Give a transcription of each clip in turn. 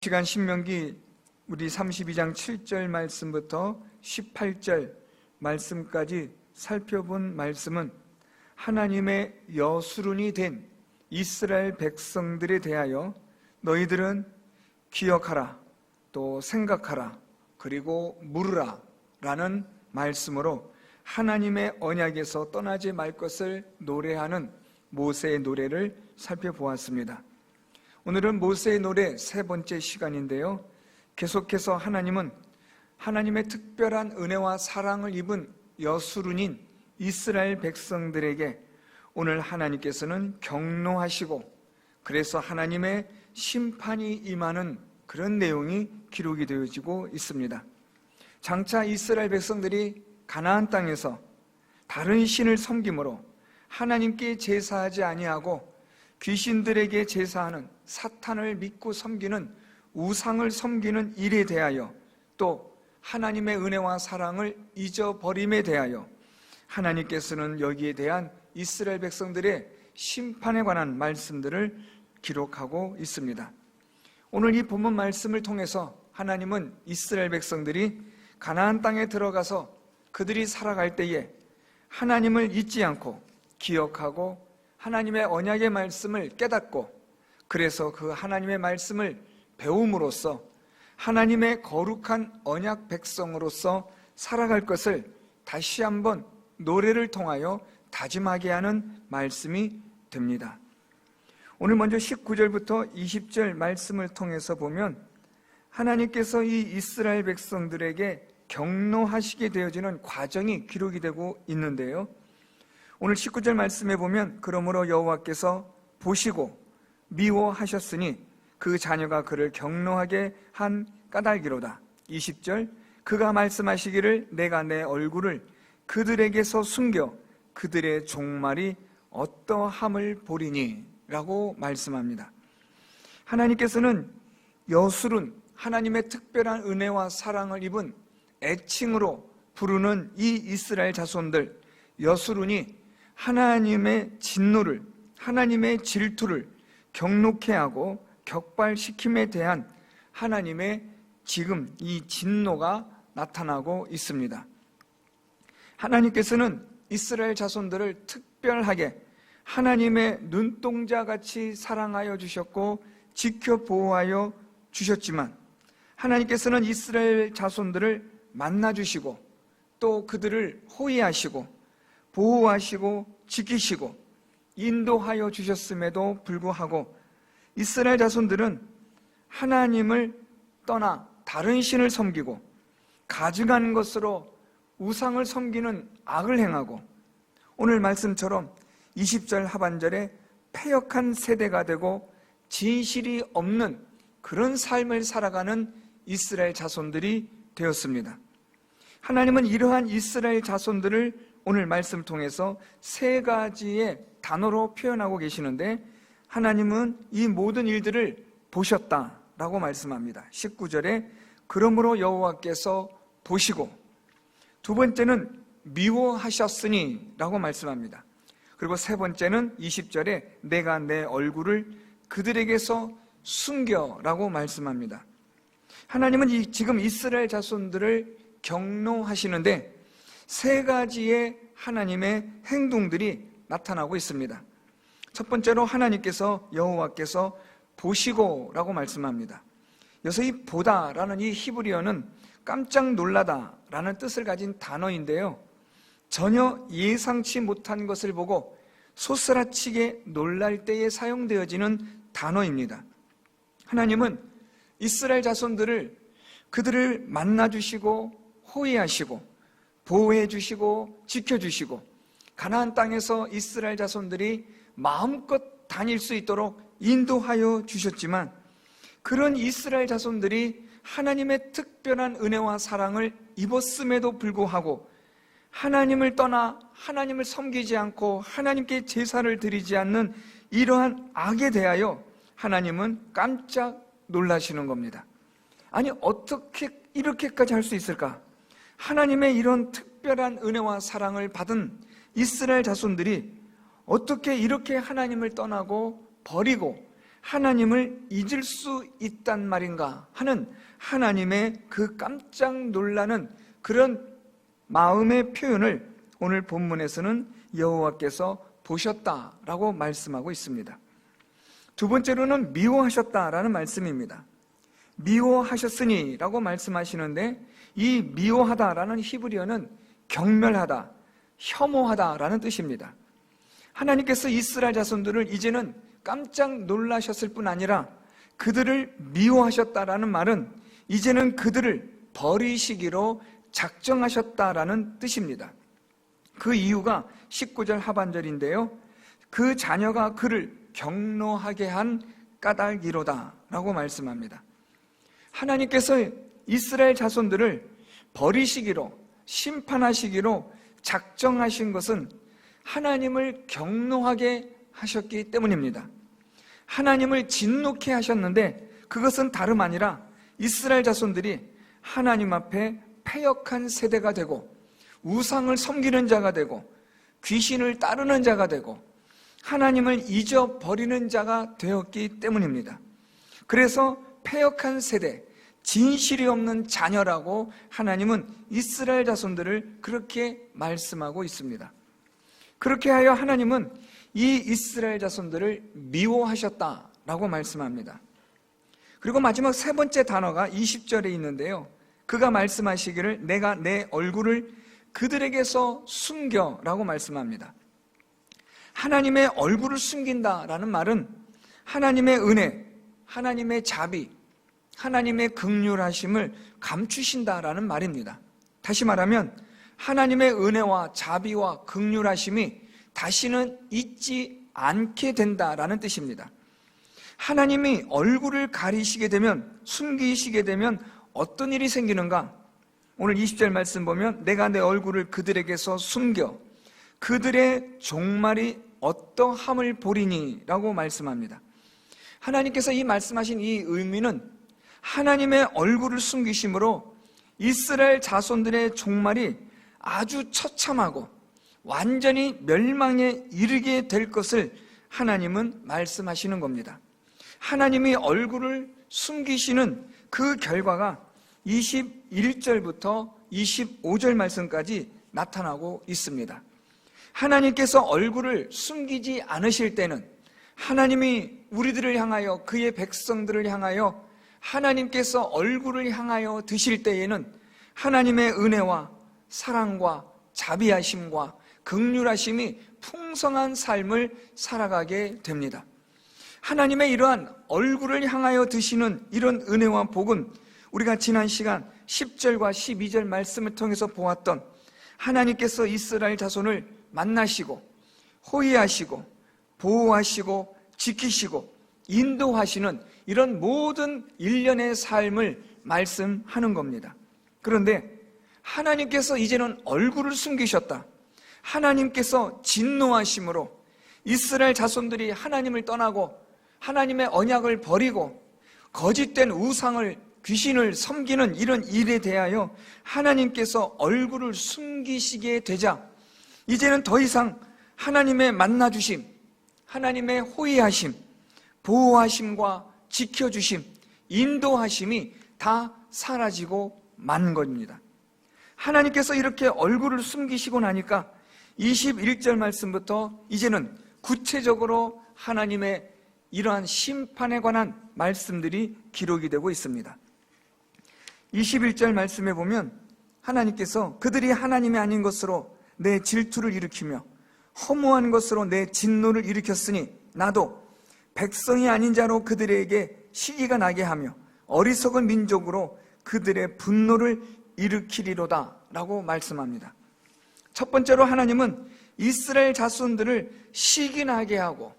시간 신명기 우리 32장 7절 말씀부터 18절 말씀까지 살펴본 말씀은 하나님의 여수룬이 된 이스라엘 백성들에 대하여 너희들은 기억하라, 또 생각하라, 그리고 물으라 라는 말씀으로 하나님의 언약에서 떠나지 말 것을 노래하는 모세의 노래를 살펴보았습니다. 오늘은 모세의 노래 세 번째 시간인데요, 계속해서 하나님은 하나님의 특별한 은혜와 사랑을 입은 여수룬인 이스라엘 백성들에게 오늘 하나님께서는 경노하시고 그래서 하나님의 심판이 임하는 그런 내용이 기록이 되어지고 있습니다. 장차 이스라엘 백성들이 가나안 땅에서 다른 신을 섬김으로 하나님께 제사하지 아니하고 귀신들에게 제사하는 사탄을 믿고 섬기는 우상을 섬기는 일에 대하여, 또 하나님의 은혜와 사랑을 잊어버림에 대하여 하나님께서는 여기에 대한 이스라엘 백성들의 심판에 관한 말씀들을 기록하고 있습니다. 오늘 이 본문 말씀을 통해서 하나님은 이스라엘 백성들이 가나안 땅에 들어가서 그들이 살아갈 때에 하나님을 잊지 않고 기억하고 하나님의 언약의 말씀을 깨닫고 그래서 그 하나님의 말씀을 배움으로써 하나님의 거룩한 언약 백성으로서 살아갈 것을 다시 한번 노래를 통하여 다짐하게 하는 말씀이 됩니다. 오늘 먼저 19절부터 20절 말씀을 통해서 보면 하나님께서 이 이스라엘 백성들에게 경노하시게 되어지는 과정이 기록이 되고 있는데요, 오늘 19절 말씀에 보면 그러므로 여호와께서 보시고 미워하셨으니 그 자녀가 그를 경노하게 한 까닭이로다. 20절 그가 말씀하시기를 내가 내 얼굴을 그들에게서 숨겨 그들의 종말이 어떠함을 보리니 라고 말씀합니다. 하나님께서는 여수룬, 하나님의 특별한 은혜와 사랑을 입은 애칭으로 부르는 이 이스라엘 자손들 여수룬이 하나님의 진노를, 하나님의 질투를 경록해 하고 격발시킴에 대한 하나님의 지금 이 진노가 나타나고 있습니다. 하나님께서는 이스라엘 자손들을 특별하게 하나님의 눈동자같이 사랑하여 주셨고 지켜 보호하여 주셨지만 하나님께서는 이스라엘 자손들을 만나주시고 또 그들을 호위하시고 보호하시고 지키시고 인도하여 주셨음에도 불구하고 이스라엘 자손들은 하나님을 떠나 다른 신을 섬기고 가증한 것으로 우상을 섬기는 악을 행하고 오늘 말씀처럼 20절 하반절에 패역한 세대가 되고 진실이 없는 그런 삶을 살아가는 이스라엘 자손들이 되었습니다. 하나님은 이러한 이스라엘 자손들을 오늘 말씀을 통해서 세 가지의 단어로 표현하고 계시는데 하나님은 이 모든 일들을 보셨다라고 말씀합니다. 19절에 그러므로 여호와께서 보시고, 두 번째는 미워하셨으니 라고 말씀합니다. 그리고 세 번째는 20절에 내가 내 얼굴을 그들에게서 숨겨라고 말씀합니다. 하나님은 지금 이스라엘 자손들을 경노하시는데 세 가지의 하나님의 행동들이 나타나고 있습니다. 첫 번째로 하나님께서 여호와께서 보시고라고 말씀합니다. 여기서 이 보다라는 이 히브리어는 깜짝 놀라다라는 뜻을 가진 단어인데요, 전혀 예상치 못한 것을 보고 소스라치게 놀랄 때에 사용되어지는 단어입니다. 하나님은 이스라엘 자손들을 그들을 만나주시고 호위하시고 보호해 주시고 지켜주시고 가나안 땅에서 이스라엘 자손들이 마음껏 다닐 수 있도록 인도하여 주셨지만 그런 이스라엘 자손들이 하나님의 특별한 은혜와 사랑을 입었음에도 불구하고 하나님을 떠나 하나님을 섬기지 않고 하나님께 제사를 드리지 않는 이러한 악에 대하여 하나님은 깜짝 놀라시는 겁니다. 아니 어떻게 이렇게까지 할 수 있을까? 하나님의 이런 특별한 은혜와 사랑을 받은 이스라엘 자손들이 어떻게 이렇게 하나님을 떠나고 버리고 하나님을 잊을 수 있단 말인가 하는 하나님의 그 깜짝 놀라는 그런 마음의 표현을 오늘 본문에서는 여호와께서 보셨다라고 말씀하고 있습니다. 두 번째로는 미워하셨다라는 말씀입니다. 미워하셨으니 라고 말씀하시는데, 이 미워하다라는 히브리어는 경멸하다, 혐오하다라는 뜻입니다. 하나님께서 이스라엘 자손들을 이제는 깜짝 놀라셨을 뿐 아니라 그들을 미워하셨다라는 말은 이제는 그들을 버리시기로 작정하셨다라는 뜻입니다. 그 이유가 19절 하반절인데요, 그 자녀가 그를 경노하게 한 까닭이로다 라고 말씀합니다. 하나님께서 이스라엘 자손들을 버리시기로, 심판하시기로 작정하신 것은 하나님을 경노하게 하셨기 때문입니다. 하나님을 진노케 하셨는데 그것은 다름 아니라 이스라엘 자손들이 하나님 앞에 패역한 세대가 되고 우상을 섬기는 자가 되고 귀신을 따르는 자가 되고 하나님을 잊어버리는 자가 되었기 때문입니다. 그래서 패역한 세대, 진실이 없는 자녀라고 하나님은 이스라엘 자손들을 그렇게 말씀하고 있습니다. 그렇게 하여 하나님은 이 이스라엘 자손들을 미워하셨다라고 말씀합니다. 그리고 마지막 세 번째 단어가 20절에 있는데요, 그가 말씀하시기를 내가 내 얼굴을 그들에게서 숨겨라고 말씀합니다. 하나님의 얼굴을 숨긴다라는 말은 하나님의 은혜, 하나님의 자비, 하나님의 긍휼하심을 감추신다라는 말입니다. 다시 말하면 하나님의 은혜와 자비와 긍휼하심이 다시는 잊지 않게 된다라는 뜻입니다. 하나님이 얼굴을 가리시게 되면, 숨기시게 되면 어떤 일이 생기는가? 오늘 20절 말씀 보면 내가 내 얼굴을 그들에게서 숨겨 그들의 종말이 어떠함을 보리니 라고 말씀합니다. 하나님께서 이 말씀하신 이 의미는 하나님의 얼굴을 숨기심으로 이스라엘 자손들의 종말이 아주 처참하고 완전히 멸망에 이르게 될 것을 하나님은 말씀하시는 겁니다. 하나님이 얼굴을 숨기시는 그 결과가 21절부터 25절 말씀까지 나타나고 있습니다. 하나님께서 얼굴을 숨기지 않으실 때는 하나님이 우리들을 향하여, 그의 백성들을 향하여 하나님께서 얼굴을 향하여 드실 때에는 하나님의 은혜와 사랑과 자비하심과 긍휼하심이 풍성한 삶을 살아가게 됩니다. 하나님의 이러한 얼굴을 향하여 드시는 이런 은혜와 복은 우리가 지난 시간 10절과 12절 말씀을 통해서 보았던 하나님께서 이스라엘 자손을 만나시고 호위하시고 보호하시고 지키시고 인도하시는 이런 모든 일련의 삶을 말씀하는 겁니다. 그런데 하나님께서 이제는 얼굴을 숨기셨다, 하나님께서 진노하심으로 이스라엘 자손들이 하나님을 떠나고 하나님의 언약을 버리고 거짓된 우상을, 귀신을 섬기는 이런 일에 대하여 하나님께서 얼굴을 숨기시게 되자 이제는 더 이상 하나님의 만나주심, 하나님의 호위하심, 보호하심과 지켜주심, 인도하심이 다 사라지고 만 겁니다. 하나님께서 이렇게 얼굴을 숨기시고 나니까 21절 말씀부터 이제는 구체적으로 하나님의 이러한 심판에 관한 말씀들이 기록이 되고 있습니다. 21절 말씀에 보면 하나님께서 그들이 하나님이 아닌 것으로 내 질투를 일으키며 허무한 것으로 내 진노를 일으켰으니 나도 백성이 아닌 자로 그들에게 시기가 나게 하며 어리석은 민족으로 그들의 분노를 일으키리로다 라고 말씀합니다. 첫 번째로 하나님은 이스라엘 자손들을 시기 나게 하고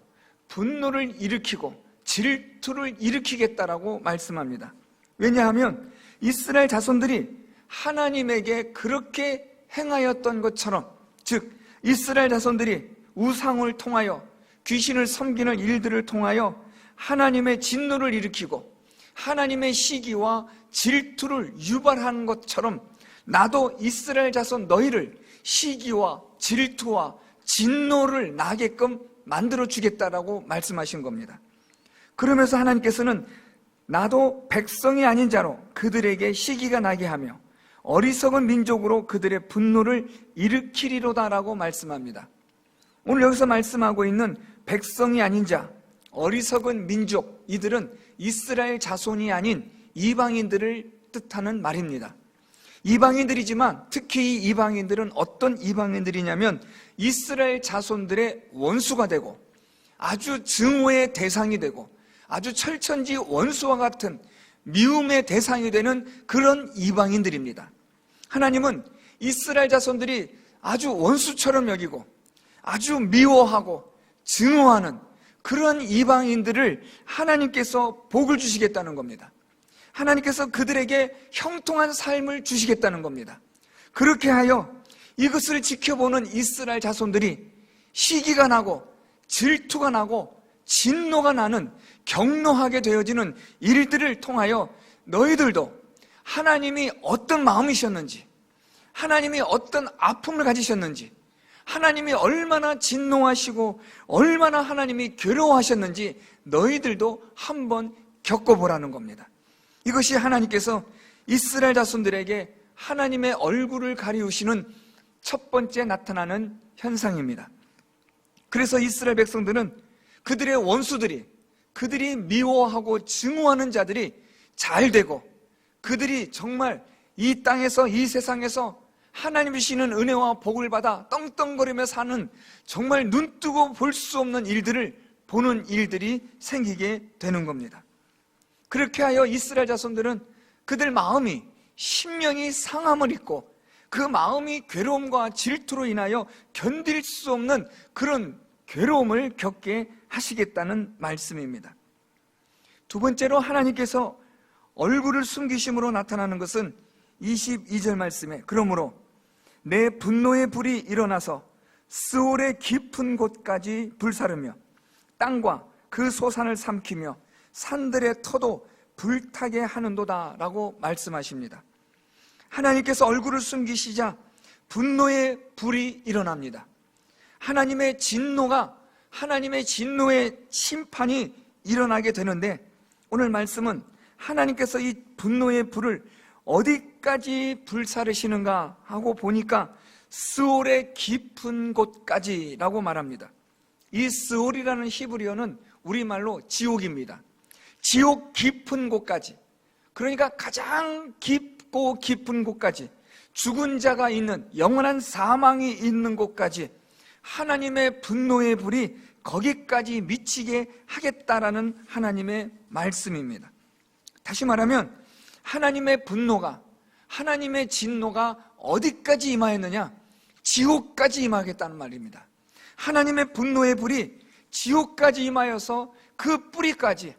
분노를 일으키고 질투를 일으키겠다라고 말씀합니다. 왜냐하면 이스라엘 자손들이 하나님에게 그렇게 행하였던 것처럼, 즉 이스라엘 자손들이 우상을 통하여 귀신을 섬기는 일들을 통하여 하나님의 진노를 일으키고 하나님의 시기와 질투를 유발하는 것처럼 나도 이스라엘 자손 너희를 시기와 질투와 진노를 나게끔 만들어 주겠다라고 말씀하신 겁니다. 그러면서 하나님께서는 나도 백성이 아닌 자로 그들에게 시기가 나게 하며 어리석은 민족으로 그들의 분노를 일으키리로다라고 말씀합니다. 오늘 여기서 말씀하고 있는 백성이 아닌 자, 어리석은 민족, 이들은 이스라엘 자손이 아닌 이방인들을 뜻하는 말입니다. 이방인들이지만 특히 이 이방인들은 어떤 이방인들이냐면 이스라엘 자손들의 원수가 되고 아주 증오의 대상이 되고 아주 철천지 원수와 같은 미움의 대상이 되는 그런 이방인들입니다. 하나님은 이스라엘 자손들이 아주 원수처럼 여기고 아주 미워하고 증오하는 그런 이방인들을 하나님께서 복을 주시겠다는 겁니다. 하나님께서 그들에게 형통한 삶을 주시겠다는 겁니다. 그렇게 하여 이것을 지켜보는 이스라엘 자손들이 시기가 나고 질투가 나고 진노가 나는 격노하게 되어지는 일들을 통하여 너희들도 하나님이 어떤 마음이셨는지, 하나님이 어떤 아픔을 가지셨는지, 하나님이 얼마나 진노하시고 얼마나 하나님이 괴로워하셨는지 너희들도 한번 겪어보라는 겁니다. 이것이 하나님께서 이스라엘 자손들에게 하나님의 얼굴을 가리우시는 첫 번째 나타나는 현상입니다. 그래서 이스라엘 백성들은 그들의 원수들이, 그들이 미워하고 증오하는 자들이 잘 되고 그들이 정말 이 땅에서, 이 세상에서 하나님 주시는 은혜와 복을 받아 떵떵거리며 사는 정말 눈뜨고 볼 수 없는 일들을 보는 일들이 생기게 되는 겁니다. 그렇게 하여 이스라엘 자손들은 그들 마음이, 심령이 상함을 입고 그 마음이 괴로움과 질투로 인하여 견딜 수 없는 그런 괴로움을 겪게 하시겠다는 말씀입니다. 두 번째로 하나님께서 얼굴을 숨기심으로 나타나는 것은 22절 말씀에 그러므로 내 분노의 불이 일어나서 스올의 깊은 곳까지 불사르며 땅과 그 소산을 삼키며 산들의 터도 불타게 하는도다 라고 말씀하십니다. 하나님께서 얼굴을 숨기시자 분노의 불이 일어납니다. 하나님의 진노가, 하나님의 진노의 심판이 일어나게 되는데 오늘 말씀은 하나님께서 이 분노의 불을 어디까지 불사르시는가 하고 보니까 스올의 깊은 곳까지라고 말합니다. 이 스올이라는 히브리어는 우리말로 지옥입니다. 지옥 깊은 곳까지, 그러니까 가장 깊고 깊은 곳까지, 죽은 자가 있는 영원한 사망이 있는 곳까지 하나님의 분노의 불이 거기까지 미치게 하겠다라는 하나님의 말씀입니다. 다시 말하면 하나님의 분노가, 하나님의 진노가 어디까지 임하였느냐? 지옥까지 임하겠다는 말입니다. 하나님의 분노의 불이 지옥까지 임하여서 그 뿌리까지,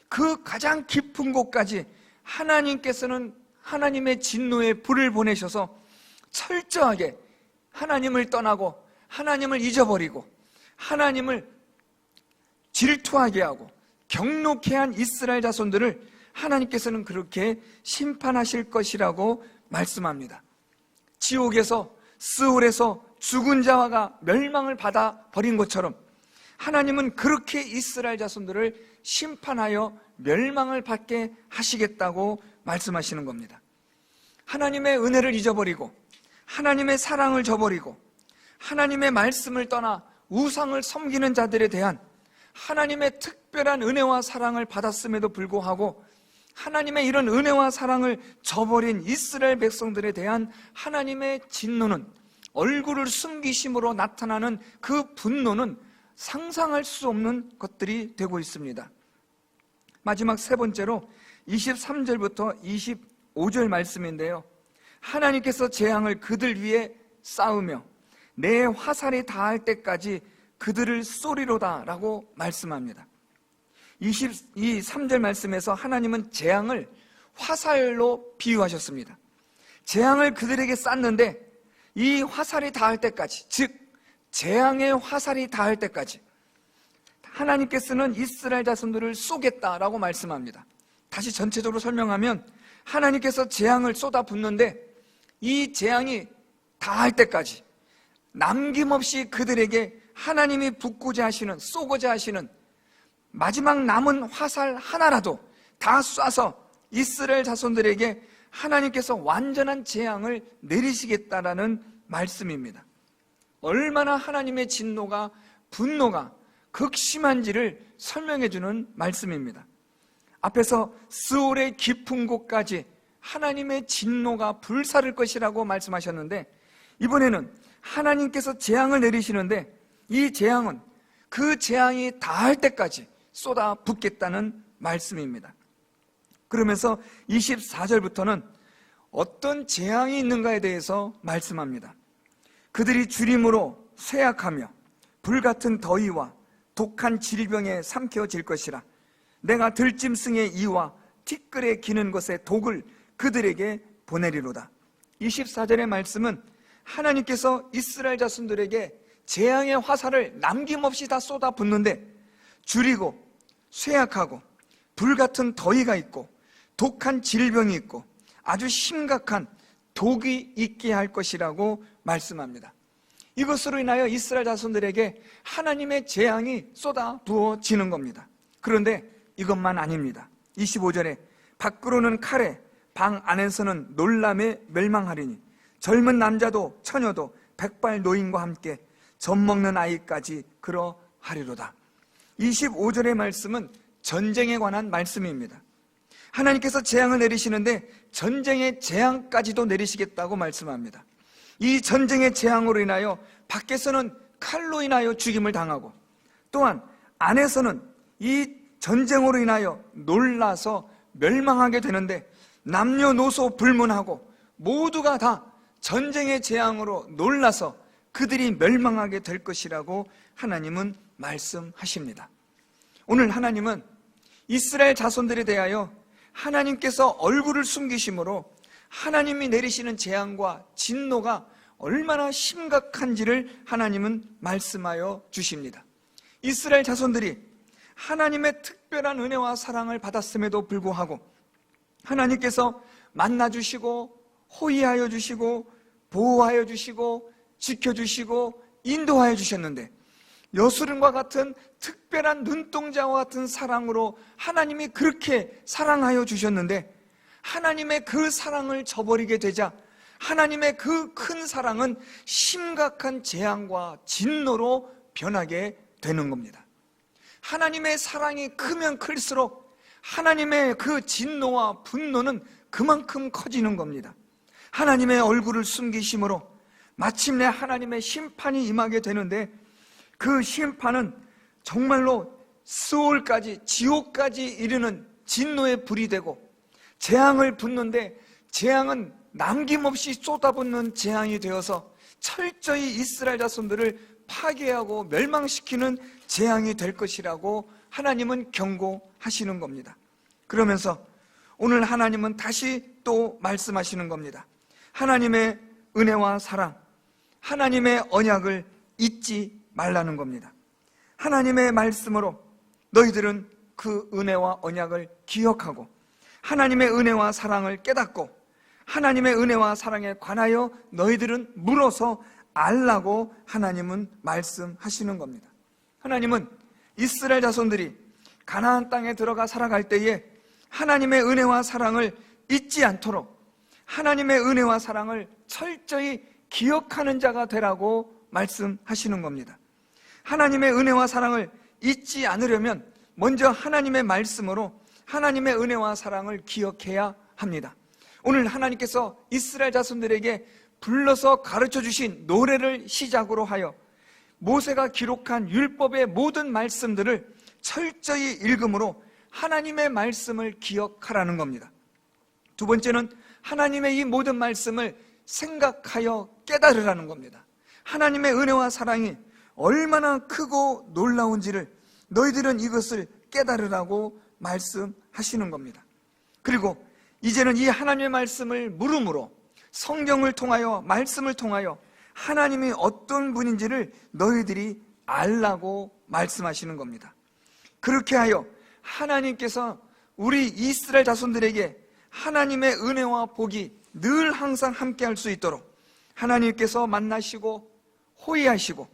그 가장 깊은 곳까지 하나님께서는 하나님의 진노의 불을 보내셔서 철저하게 하나님을 떠나고 하나님을 잊어버리고 하나님을 질투하게 하고 경노케 한 이스라엘 자손들을 하나님께서는 그렇게 심판하실 것이라고 말씀합니다. 지옥에서, 스올에서 죽은 자가 멸망을 받아 버린 것처럼 하나님은 그렇게 이스라엘 자손들을 심판하여 멸망을 받게 하시겠다고 말씀하시는 겁니다. 하나님의 은혜를 잊어버리고 하나님의 사랑을 저버리고 하나님의 말씀을 떠나 우상을 섬기는 자들에 대한 하나님의 특별한 은혜와 사랑을 받았음에도 불구하고 하나님의 이런 은혜와 사랑을 저버린 이스라엘 백성들에 대한 하나님의 진노는, 얼굴을 숨기심으로 나타나는 그 분노는 상상할 수 없는 것들이 되고 있습니다. 마지막 세 번째로 23절부터 25절 말씀인데요, 하나님께서 재앙을 그들 위에 쌓으며 내 화살이 닿을 때까지 그들을 쏘리로다 라고 말씀합니다. 23절 말씀에서 하나님은 재앙을 화살로 비유하셨습니다. 재앙을 그들에게 쐈는데 이 화살이 닿을 때까지, 즉 재앙의 화살이 닿을 때까지 하나님께서는 이스라엘 자손들을 쏘겠다라고 말씀합니다. 다시 전체적으로 설명하면 하나님께서 재앙을 쏟아붓는데 이 재앙이 닿을 때까지 남김없이 그들에게 하나님이 붓고자 하시는, 쏘고자 하시는 마지막 남은 화살 하나라도 다 쏴서 이스라엘 자손들에게 하나님께서 완전한 재앙을 내리시겠다라는 말씀입니다. 얼마나 하나님의 진노가, 분노가 극심한지를 설명해 주는 말씀입니다. 앞에서 스올의 깊은 곳까지 하나님의 진노가 불사를 것이라고 말씀하셨는데, 이번에는 하나님께서 재앙을 내리시는데 이 재앙은 그 재앙이 다할 때까지 쏟아 붓겠다는 말씀입니다. 그러면서 24절부터는 어떤 재앙이 있는가에 대해서 말씀합니다. 그들이 주림으로 쇠약하며 불같은 더위와 독한 질병에 삼켜질 것이라. 내가 들짐승의 이와 티끌에 기는 것의 독을 그들에게 보내리로다. 24절의 말씀은 하나님께서 이스라엘 자손들에게 재앙의 화살을 남김없이 다 쏟아붓는데 줄이고 쇠약하고 불같은 더위가 있고 독한 질병이 있고 아주 심각한 독이 있게 할 것이라고 말씀합니다. 이것으로 인하여 이스라엘 자손들에게 하나님의 재앙이 쏟아 부어지는 겁니다. 그런데 이것만 아닙니다. 25절에 밖으로는 칼에 방 안에서는 놀람에 멸망하리니 젊은 남자도 처녀도 백발 노인과 함께 젖먹는 아이까지 그러하리로다. 25절의 말씀은 전쟁에 관한 말씀입니다. 하나님께서 재앙을 내리시는데 전쟁의 재앙까지도 내리시겠다고 말씀합니다. 이 전쟁의 재앙으로 인하여 밖에서는 칼로 인하여 죽임을 당하고, 또한 안에서는 이 전쟁으로 인하여 놀라서 멸망하게 되는데 남녀노소 불문하고 모두가 다 전쟁의 재앙으로 놀라서 그들이 멸망하게 될 것이라고 하나님은 말씀하십니다. 오늘 하나님은 이스라엘 자손들에 대하여 하나님께서 얼굴을 숨기심으로 하나님이 내리시는 재앙과 진노가 얼마나 심각한지를 하나님은 말씀하여 주십니다. 이스라엘 자손들이 하나님의 특별한 은혜와 사랑을 받았음에도 불구하고 하나님께서 만나주시고 호의하여 주시고 보호하여 주시고 지켜주시고 인도하여 주셨는데, 여수름과 같은 특별한 눈동자와 같은 사랑으로 하나님이 그렇게 사랑하여 주셨는데 하나님의 그 사랑을 저버리게 되자 하나님의 그 큰 사랑은 심각한 재앙과 진노로 변하게 되는 겁니다. 하나님의 사랑이 크면 클수록 하나님의 그 진노와 분노는 그만큼 커지는 겁니다. 하나님의 얼굴을 숨기심으로 마침내 하나님의 심판이 임하게 되는데, 그 심판은 정말로 스올까지, 지옥까지 이르는 진노의 불이 되고 재앙을 붓는데 재앙은 남김없이 쏟아붓는 재앙이 되어서 철저히 이스라엘 자손들을 파괴하고 멸망시키는 재앙이 될 것이라고 하나님은 경고하시는 겁니다. 그러면서 오늘 하나님은 다시 또 말씀하시는 겁니다. 하나님의 은혜와 사랑, 하나님의 언약을 잊지 말라는 겁니다. 하나님의 말씀으로 너희들은 그 은혜와 언약을 기억하고 하나님의 은혜와 사랑을 깨닫고 하나님의 은혜와 사랑에 관하여 너희들은 물어서 알라고 하나님은 말씀하시는 겁니다. 하나님은 이스라엘 자손들이 가나안 땅에 들어가 살아갈 때에 하나님의 은혜와 사랑을 잊지 않도록 하나님의 은혜와 사랑을 철저히 기억하는 자가 되라고 말씀하시는 겁니다. 하나님의 은혜와 사랑을 잊지 않으려면 먼저 하나님의 말씀으로 하나님의 은혜와 사랑을 기억해야 합니다. 오늘 하나님께서 이스라엘 자손들에게 불러서 가르쳐 주신 노래를 시작으로 하여 모세가 기록한 율법의 모든 말씀들을 철저히 읽음으로 하나님의 말씀을 기억하라는 겁니다. 두 번째는 하나님의 이 모든 말씀을 생각하여 깨달으라는 겁니다. 하나님의 은혜와 사랑이 얼마나 크고 놀라운지를 너희들은 이것을 깨달으라고 말씀하시는 겁니다. 그리고 이제는 이 하나님의 말씀을 물음으로 성경을 통하여 말씀을 통하여 하나님이 어떤 분인지를 너희들이 알라고 말씀하시는 겁니다. 그렇게 하여 하나님께서 우리 이스라엘 자손들에게 하나님의 은혜와 복이 늘 항상 함께 할 수 있도록 하나님께서 만나시고 호의하시고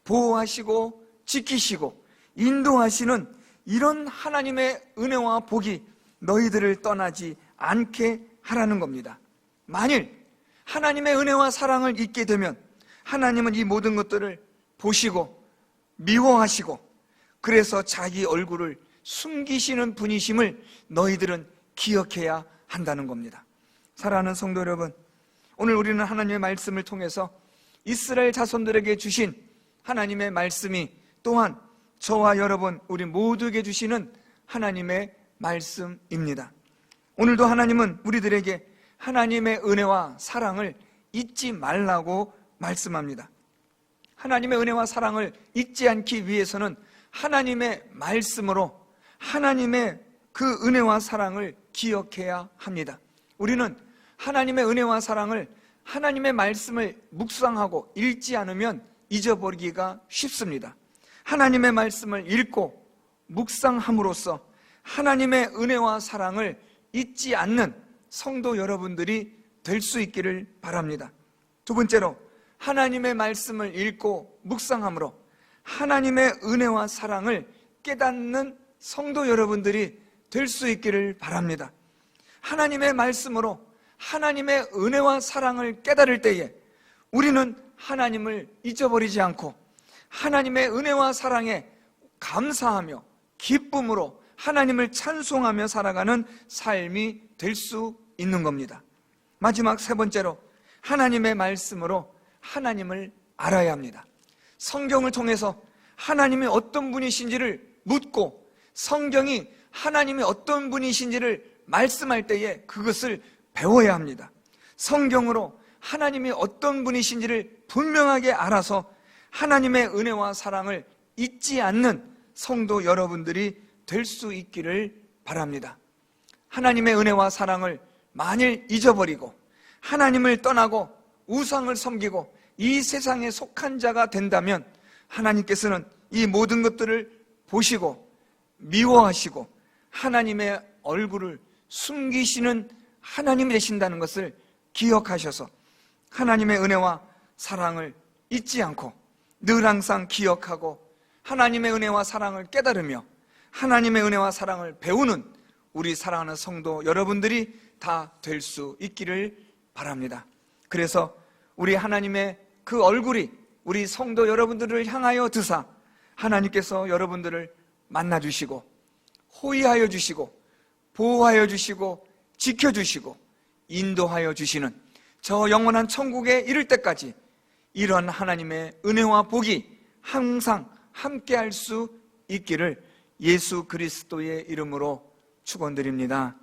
보호하시고 지키시고 인도하시는 이런 하나님의 은혜와 복이 너희들을 떠나지 않게 하라는 겁니다. 만일 하나님의 은혜와 사랑을 잊게 되면 하나님은 이 모든 것들을 보시고 미워하시고 그래서 자기 얼굴을 숨기시는 분이심을 너희들은 기억해야 한다는 겁니다. 사랑하는 성도 여러분, 오늘 우리는 하나님의 말씀을 통해서 이스라엘 자손들에게 주신 하나님의 말씀이 또한 저와 여러분 우리 모두에게 주시는 하나님의 말씀입니다. 오늘도 하나님은 우리들에게 하나님의 은혜와 사랑을 잊지 말라고 말씀합니다. 하나님의 은혜와 사랑을 잊지 않기 위해서는 하나님의 말씀으로 하나님의 그 은혜와 사랑을 기억해야 합니다. 우리는 하나님의 은혜와 사랑을 하나님의 말씀을 묵상하고 읽지 않으면 잊어버리기가 쉽습니다. 하나님의 말씀을 읽고 묵상함으로써 하나님의 은혜와 사랑을 잊지 않는 성도 여러분들이 될 수 있기를 바랍니다. 두 번째로 하나님의 말씀을 읽고 묵상함으로 하나님의 은혜와 사랑을 깨닫는 성도 여러분들이 될 수 있기를 바랍니다. 하나님의 말씀으로 하나님의 은혜와 사랑을 깨달을 때에 우리는 하나님을 잊어버리지 않고 하나님의 은혜와 사랑에 감사하며 기쁨으로 하나님을 찬송하며 살아가는 삶이 될 수 있는 겁니다. 마지막 세 번째로 하나님의 말씀으로 하나님을 알아야 합니다. 성경을 통해서 하나님이 어떤 분이신지를 묻고 성경이 하나님이 어떤 분이신지를 말씀할 때에 그것을 배워야 합니다. 성경으로 하나님이 어떤 분이신지를 분명하게 알아서 하나님의 은혜와 사랑을 잊지 않는 성도 여러분들이 될 수 있기를 바랍니다. 하나님의 은혜와 사랑을 만일 잊어버리고 하나님을 떠나고 우상을 섬기고 이 세상에 속한 자가 된다면 하나님께서는 이 모든 것들을 보시고 미워하시고 하나님의 얼굴을 숨기시는 하나님이 되신다는 것을 기억하셔서 하나님의 은혜와 사랑을 잊지 않고 늘 항상 기억하고 하나님의 은혜와 사랑을 깨달으며 하나님의 은혜와 사랑을 배우는 우리 사랑하는 성도 여러분들이 다 될 수 있기를 바랍니다. 그래서 우리 하나님의 그 얼굴이 우리 성도 여러분들을 향하여 드사 하나님께서 여러분들을 만나주시고 호위하여 주시고 보호하여 주시고 지켜주시고 인도하여 주시는 저 영원한 천국에 이를 때까지 이런 하나님의 은혜와 복이 항상 함께할 수 있기를 예수 그리스도의 이름으로 축원드립니다.